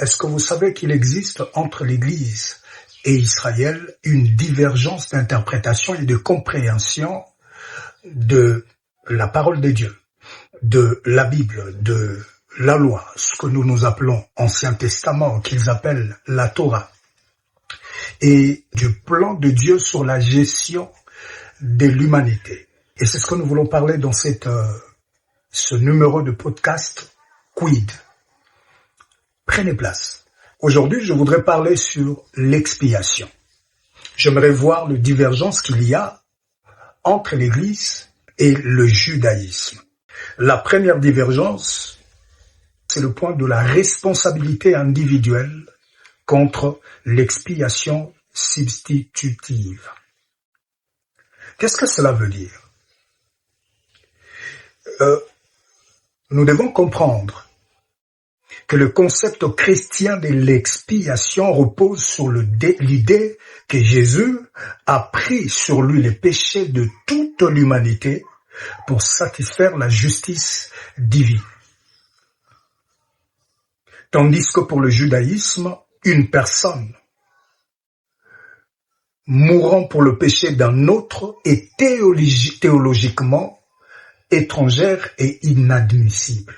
Est-ce que vous savez qu'il existe entre l'Église et Israël une divergence d'interprétation et de compréhension de la parole de Dieu, de la Bible, de la loi, ce que nous appelons Ancien Testament, qu'ils appellent la Torah, et du plan de Dieu sur la gestion de l'humanité. Et c'est ce que nous voulons parler dans ce numéro de podcast Quid. Prenez place. Aujourd'hui, je voudrais parler sur l'expiation. J'aimerais voir les divergences qu'il y a entre l'Église et le judaïsme. La première divergence, c'est le point de la responsabilité individuelle contre l'expiation substitutive. Qu'est-ce que cela veut dire? Nous devons comprendre que le concept chrétien de l'expiation repose sur l'idée que Jésus a pris sur lui les péchés de toute l'humanité pour satisfaire la justice divine. Tandis que pour le judaïsme, une personne mourant pour le péché d'un autre est théologiquement étrangère et inadmissible.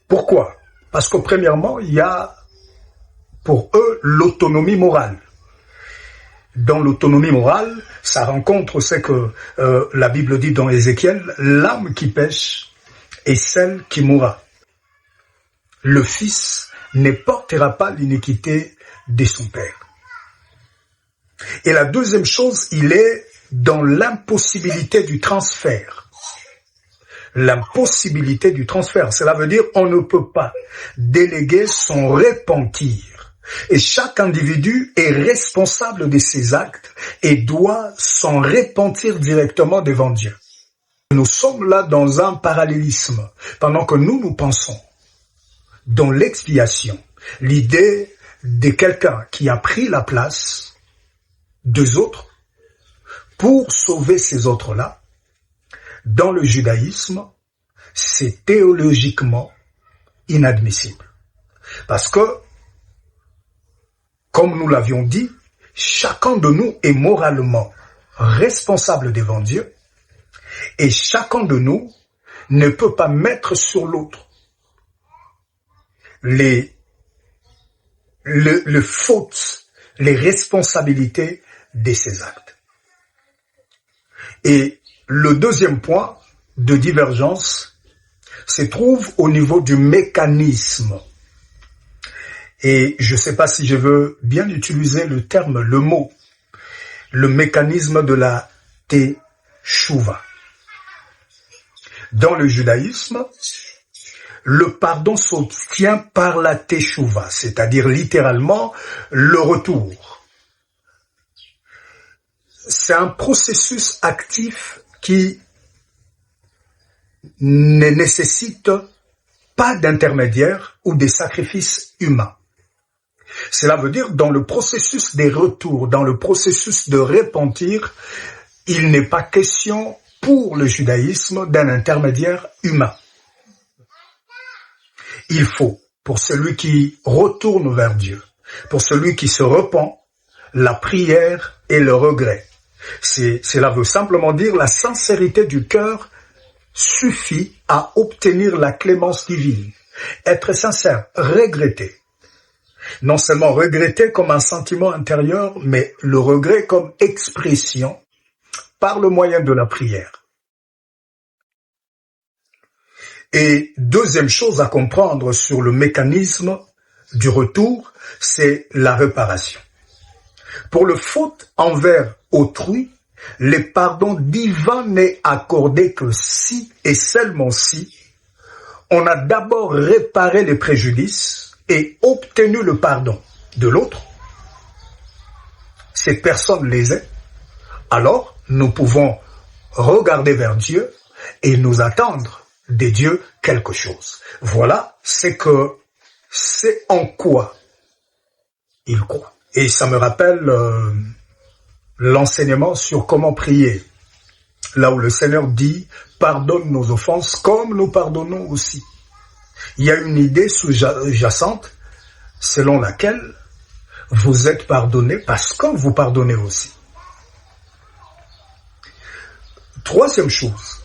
Pourquoi? Parce que premièrement, il y a pour eux l'autonomie morale. Dans l'autonomie morale, ça rencontre ce que la Bible dit dans Ézéchiel, l'âme qui pêche est celle qui mourra. Le fils ne portera pas l'iniquité de son père. Et la deuxième chose, il est dans l'impossibilité du transfert. L'impossibilité du transfert, cela veut dire on ne peut pas déléguer son repentir. Et chaque individu est responsable de ses actes et doit s'en repentir directement devant Dieu. Nous sommes là dans un parallélisme, pendant que nous pensons dans l'expiation, l'idée de quelqu'un qui a pris la place des autres pour sauver ces autres-là. Dans le judaïsme, c'est théologiquement inadmissible. Parce que, comme nous l'avions dit, chacun de nous est moralement responsable devant Dieu et chacun de nous ne peut pas mettre sur l'autre les fautes, les responsabilités de ses actes. Et le deuxième point de divergence se trouve au niveau du mécanisme. Et je ne sais pas si je veux bien utiliser le mot, le mécanisme de la teshuva. Dans le judaïsme, le pardon s'obtient par la teshuva, c'est-à-dire littéralement le retour. C'est un processus actif qui ne nécessite pas d'intermédiaire ou de sacrifices humains. Cela veut dire dans le processus des retours, dans le processus de repentir, il n'est pas question pour le judaïsme d'un intermédiaire humain. Il faut, pour celui qui retourne vers Dieu, pour celui qui se repent, la prière et le regret. Cela veut simplement dire la sincérité du cœur suffit à obtenir la clémence divine. Être sincère, regretter. Non seulement regretter comme un sentiment intérieur, mais le regret comme expression par le moyen de la prière. Et deuxième chose à comprendre sur le mécanisme du retour, c'est la réparation. Pour le faute envers autrui, le pardon divin n'est accordé que si et seulement si on a d'abord réparé les préjudices et obtenu le pardon de l'autre. Cette personne lésée, alors nous pouvons regarder vers Dieu et nous attendre de Dieu quelque chose. Voilà c'est en quoi il croit. Et ça me rappelle l'enseignement sur comment prier. Là où le Seigneur dit, pardonne nos offenses comme nous pardonnons aussi. Il y a une idée sous-jacente selon laquelle vous êtes pardonné parce que vous pardonnez aussi. Troisième chose,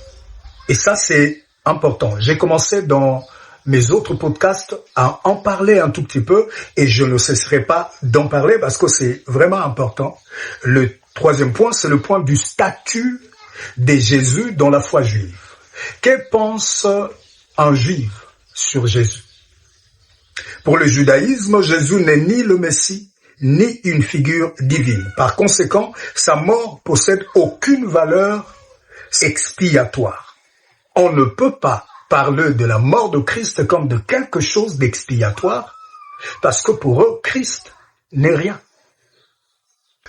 et ça c'est important, j'ai commencé dans mes autres podcasts à en parler un tout petit peu et je ne cesserai pas d'en parler parce que c'est vraiment important. Le troisième point, c'est le point du statut de Jésus dans la foi juive. Que pense un juif sur Jésus? Pour le judaïsme, Jésus n'est ni le Messie, ni une figure divine. Par conséquent, sa mort possède aucune valeur expiatoire. On ne peut pas parler de la mort de Christ comme de quelque chose d'expiatoire, parce que pour eux, Christ n'est rien.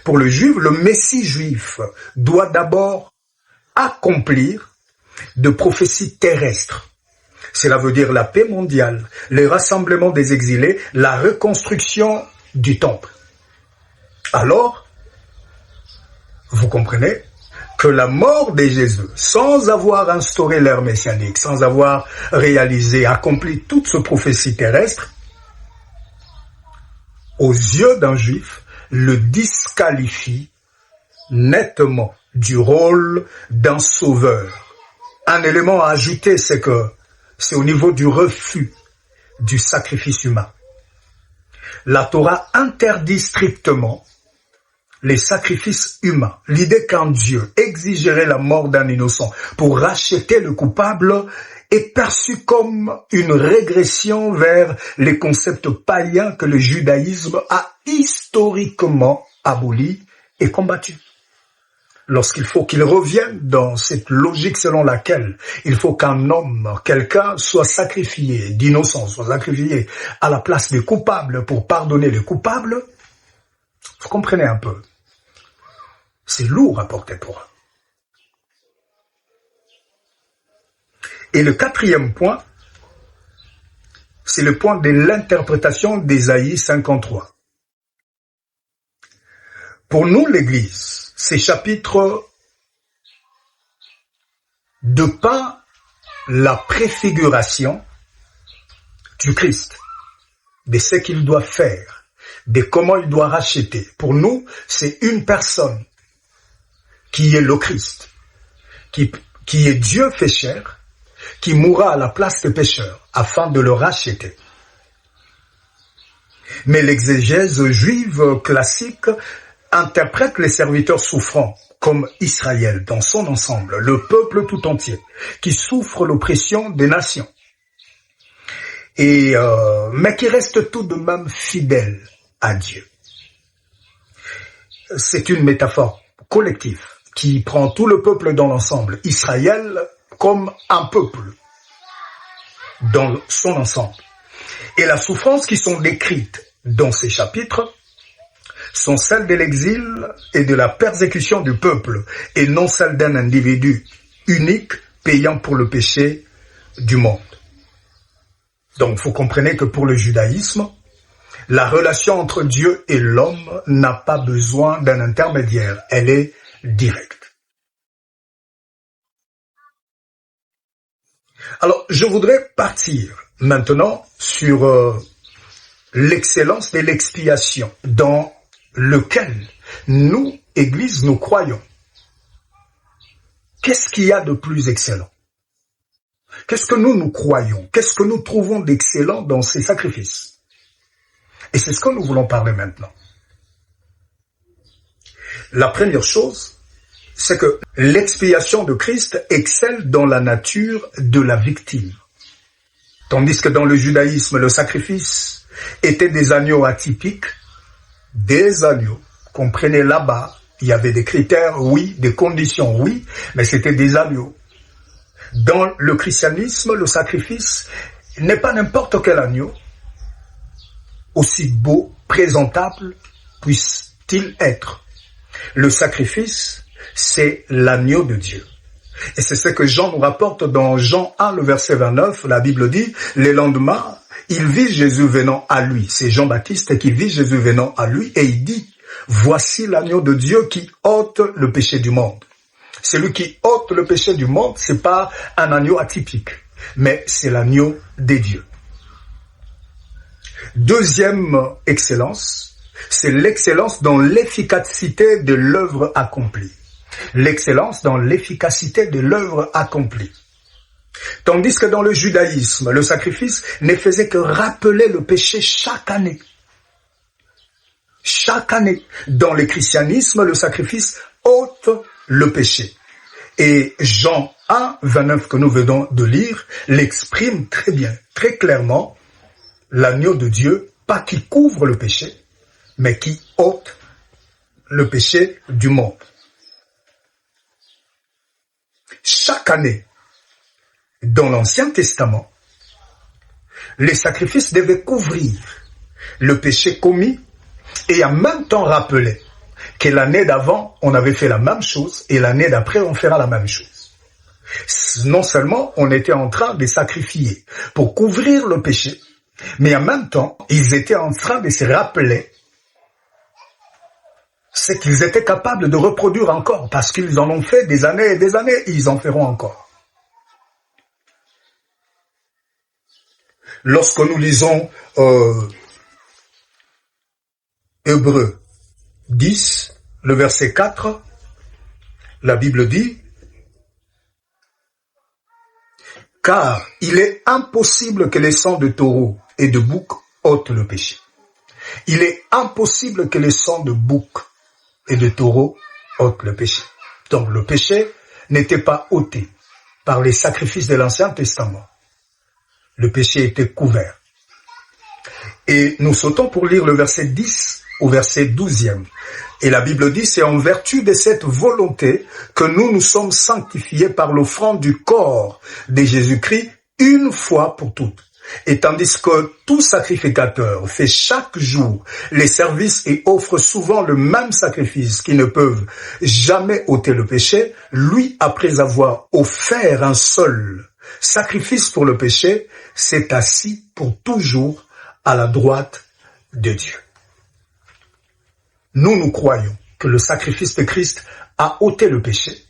Pour le juif, le Messie juif doit d'abord accomplir de prophéties terrestres. Cela veut dire la paix mondiale, le rassemblement des exilés, la reconstruction du temple. Alors, vous comprenez que la mort de Jésus, sans avoir instauré l'ère messianique, sans avoir réalisé, accompli toute cette prophétie terrestre, aux yeux d'un juif, le disqualifie nettement du rôle d'un sauveur. Un élément à ajouter, c'est que c'est au niveau du refus du sacrifice humain. La Torah interdit strictement les sacrifices humains. L'idée qu'un Dieu exigerait la mort d'un innocent pour racheter le coupable est perçue comme une régression vers les concepts païens que le judaïsme a historiquement abolis et combattus. Lorsqu'il faut qu'il revienne dans cette logique selon laquelle il faut qu'un homme, quelqu'un, soit sacrifié, d'innocent, soit sacrifié à la place des coupables pour pardonner les coupables, vous comprenez un peu. C'est lourd à porter pour eux. Et le quatrième point, c'est le point de l'interprétation d'Ésaïe 53. Pour nous, l'Église, ces chapitres de par la préfiguration du Christ, de ce qu'il doit faire, de comment il doit racheter. Pour nous, c'est une personne qui est le Christ, qui est Dieu fait chair, qui mourra à la place des pécheurs afin de le racheter. Mais l'exégèse juive classique interprète les serviteurs souffrants comme Israël dans son ensemble, le peuple tout entier, qui souffre l'oppression des nations, mais qui reste tout de même fidèle à Dieu. C'est une métaphore collective qui prend tout le peuple dans l'ensemble, Israël comme un peuple dans son ensemble. Et la souffrance qui sont décrites dans ces chapitres sont celles de l'exil et de la persécution du peuple, et non celles d'un individu unique payant pour le péché du monde. Donc vous comprenez que pour le judaïsme, la relation entre Dieu et l'homme n'a pas besoin d'un intermédiaire, elle est directe. Alors je voudrais partir maintenant sur l'excellence de l'expiation dans lequel nous, Église, nous croyons. Qu'est-ce qu'il y a de plus excellent? Qu'est-ce que nous croyons? Qu'est-ce que nous trouvons d'excellent dans ces sacrifices? Et c'est ce que nous voulons parler maintenant. La première chose, c'est que l'expiation de Christ excelle dans la nature de la victime. Tandis que dans le judaïsme, le sacrifice était des agneaux atypiques, des agneaux. Comprenez, là-bas, il y avait des critères, oui, des conditions, oui, mais c'était des agneaux. Dans le christianisme, le sacrifice n'est pas n'importe quel agneau, aussi beau, présentable puisse-t-il être. Le sacrifice, c'est l'agneau de Dieu. Et c'est ce que Jean nous rapporte dans Jean 1, le verset 29. La Bible dit, le lendemain, il vit Jésus venant à lui. C'est Jean-Baptiste qui vit Jésus venant à lui et il dit, voici l'agneau de Dieu qui ôte le péché du monde. Celui qui ôte le péché du monde, c'est pas un agneau atypique, mais c'est l'agneau des dieux. Deuxième excellence, c'est l'excellence dans l'efficacité de l'œuvre accomplie. L'excellence dans l'efficacité de l'œuvre accomplie. Tandis que dans le judaïsme, le sacrifice ne faisait que rappeler le péché chaque année. Chaque année. Dans le christianisme, le sacrifice ôte le péché. Et Jean 1, 29 que nous venons de lire, l'exprime très bien, très clairement, l'agneau de Dieu, pas qui couvre le péché, mais qui ôte le péché du monde. Chaque année, dans l'Ancien Testament, les sacrifices devaient couvrir le péché commis et en même temps rappeler que l'année d'avant, on avait fait la même chose et l'année d'après, on fera la même chose. Non seulement on était en train de sacrifier pour couvrir le péché, mais en même temps, ils étaient en train de se rappeler ce qu'ils étaient capables de reproduire encore, parce qu'ils en ont fait des années et des années, et ils en feront encore. Lorsque nous lisons Hébreux 10, le verset 4, la Bible dit « Car il est impossible que les sangs de taureau et de bouc ôtent le péché. Il est impossible que les sangs de bouc et de taureau ôtent le péché. » Donc le péché n'était pas ôté par les sacrifices de l'Ancien Testament. Le péché était couvert. Et nous sautons pour lire le verset 10 au verset 12e. Et la Bible dit, c'est en vertu de cette volonté que nous sommes sanctifiés par l'offrande du corps de Jésus-Christ une fois pour toutes. Et tandis que tout sacrificateur fait chaque jour les services et offre souvent le même sacrifice qui ne peuvent jamais ôter le péché, lui, après avoir offert un seul sacrifice pour le péché, s'est assis pour toujours à la droite de Dieu. Nous croyons que le sacrifice de Christ a ôté le péché,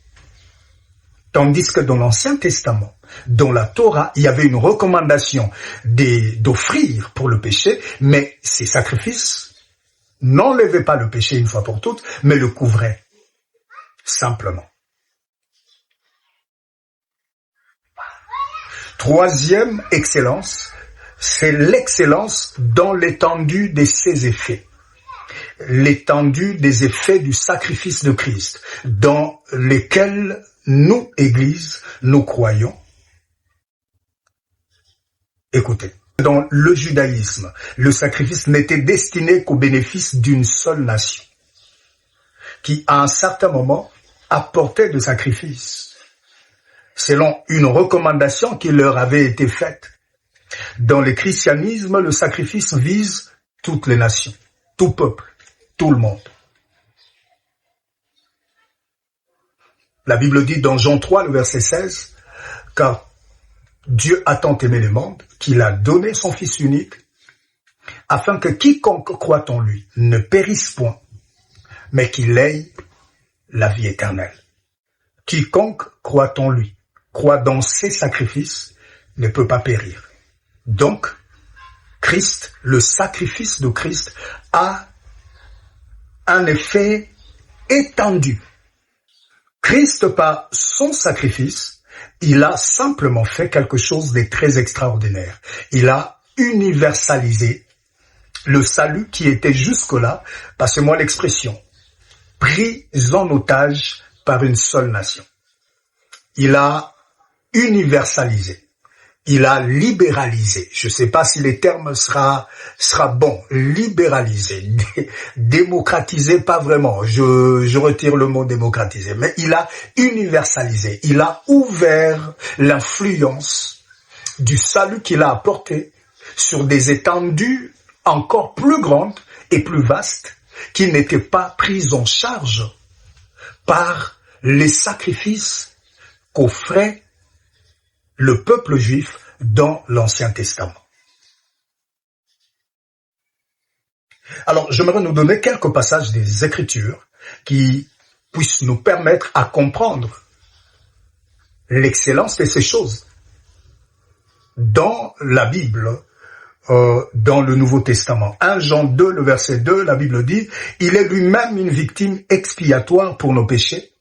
tandis que dans l'Ancien Testament, dans la Torah, il y avait une recommandation d'offrir pour le péché, mais ces sacrifices n'enlevaient pas le péché une fois pour toutes, mais le couvraient simplement. Troisième excellence, c'est l'excellence dans l'étendue de ses effets. L'étendue des effets du sacrifice de Christ, dans lesquels nous, Église, nous croyons. Écoutez, dans le judaïsme, le sacrifice n'était destiné qu'au bénéfice d'une seule nation, qui à un certain moment apportait de sacrifices, selon une recommandation qui leur avait été faite. Dans le christianisme, le sacrifice vise toutes les nations, tout peuple, tout le monde. La Bible dit dans Jean 3, le verset 16, « Car Dieu a tant aimé le monde qu'il a donné son Fils unique, afin que quiconque croit en lui ne périsse point, mais qu'il ait la vie éternelle. » Quiconque croit en lui, croit dans ses sacrifices, ne peut pas périr. Donc, Christ, le sacrifice de Christ, a un effet étendu. Christ, par son sacrifice, il a simplement fait quelque chose de très extraordinaire. Il a universalisé le salut qui était jusque-là, passez-moi l'expression, pris en otage par une seule nation. Il a universalisé. Il a libéralisé. Je ne sais pas si le terme sera bon. Libéralisé. Démocratisé, pas vraiment. Je retire le mot démocratisé. Mais il a universalisé. Il a ouvert l'influence du salut qu'il a apporté sur des étendues encore plus grandes et plus vastes qui n'étaient pas prises en charge par les sacrifices qu'offrait le peuple juif dans l'Ancien Testament. Alors, j'aimerais nous donner quelques passages des Écritures qui puissent nous permettre à comprendre l'excellence de ces choses. Dans la Bible, dans le Nouveau Testament. 1 Jean 2, le verset 2, la Bible dit, « Il est lui-même une victime expiatoire pour nos péchés,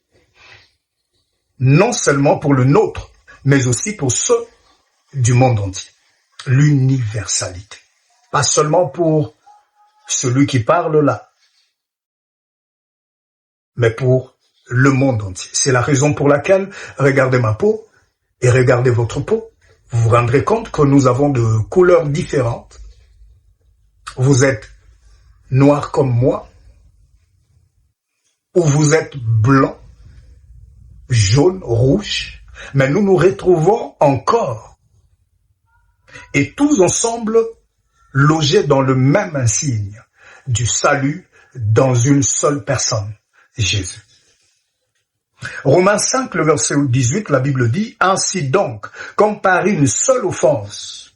non seulement pour le nôtre, mais aussi pour ceux du monde entier. » L'universalité. Pas seulement pour celui qui parle là, mais pour le monde entier. C'est la raison pour laquelle, regardez ma peau et regardez votre peau. Vous vous rendrez compte que nous avons de couleurs différentes. Vous êtes noir comme moi, ou vous êtes blanc, jaune, rouge, mais nous nous retrouvons encore. Et tous ensemble logés dans le même insigne du salut dans une seule personne, Jésus. Romains 5, le verset 18, la Bible dit, « Ainsi donc, comme par une seule offense,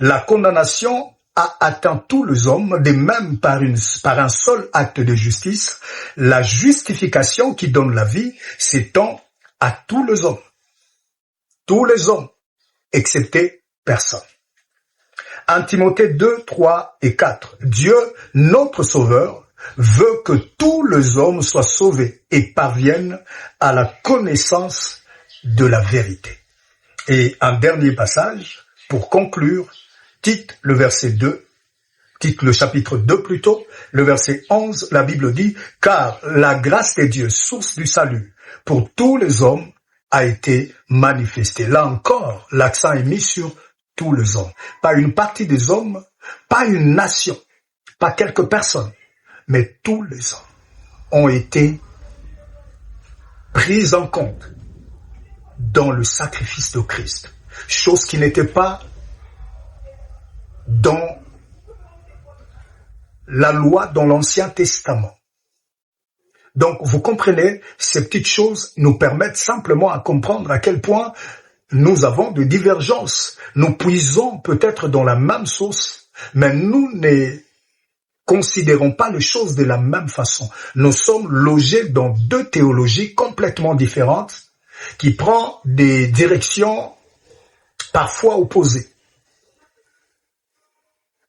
la condamnation a atteint tous les hommes, de même par un seul acte de justice, la justification qui donne la vie s'étend à tous les hommes. Tous les hommes, excepté personne. » 1 Timothée 2, 3 et 4. « Dieu, notre Sauveur, veut que tous les hommes soient sauvés et parviennent à la connaissance de la vérité. » Et un dernier passage, pour conclure, Tite, le verset 2, Tite, le chapitre 2 plutôt, le verset 11, la Bible dit, « Car la grâce de Dieu, source du salut, pour tous les hommes, a été manifestée. » Là encore, l'accent est mis sur tous les hommes. Pas une partie des hommes, pas une nation, pas quelques personnes, mais tous les hommes ont été pris en compte dans le sacrifice de Christ. Chose qui n'était pas dans la loi dans l'Ancien Testament. Donc, vous comprenez, ces petites choses nous permettent simplement à comprendre à quel point nous avons de divergences. Nous puisons peut-être dans la même source, mais nous ne considérons pas les choses de la même façon. Nous sommes logés dans deux théologies complètement différentes qui prennent des directions parfois opposées.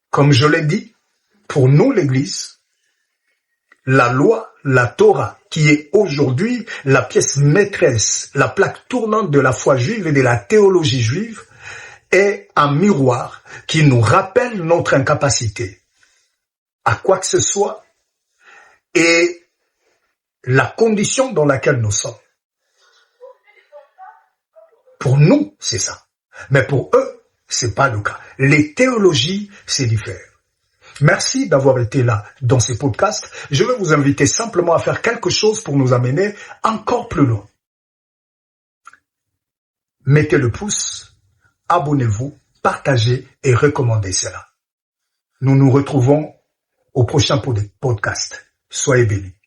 Comme je l'ai dit, pour nous l'Église, la loi, la Torah, qui est aujourd'hui la pièce maîtresse, la plaque tournante de la foi juive et de la théologie juive, est un miroir qui nous rappelle notre incapacité à quoi que ce soit et la condition dans laquelle nous sommes. Pour nous, c'est ça. Mais pour eux, c'est pas le cas. Les théologies, c'est différent. Merci d'avoir été là dans ces podcasts. Je vais vous inviter simplement à faire quelque chose pour nous amener encore plus loin. Mettez le pouce, abonnez-vous, partagez et recommandez cela. Nous nous retrouvons au prochain podcast. Soyez bénis.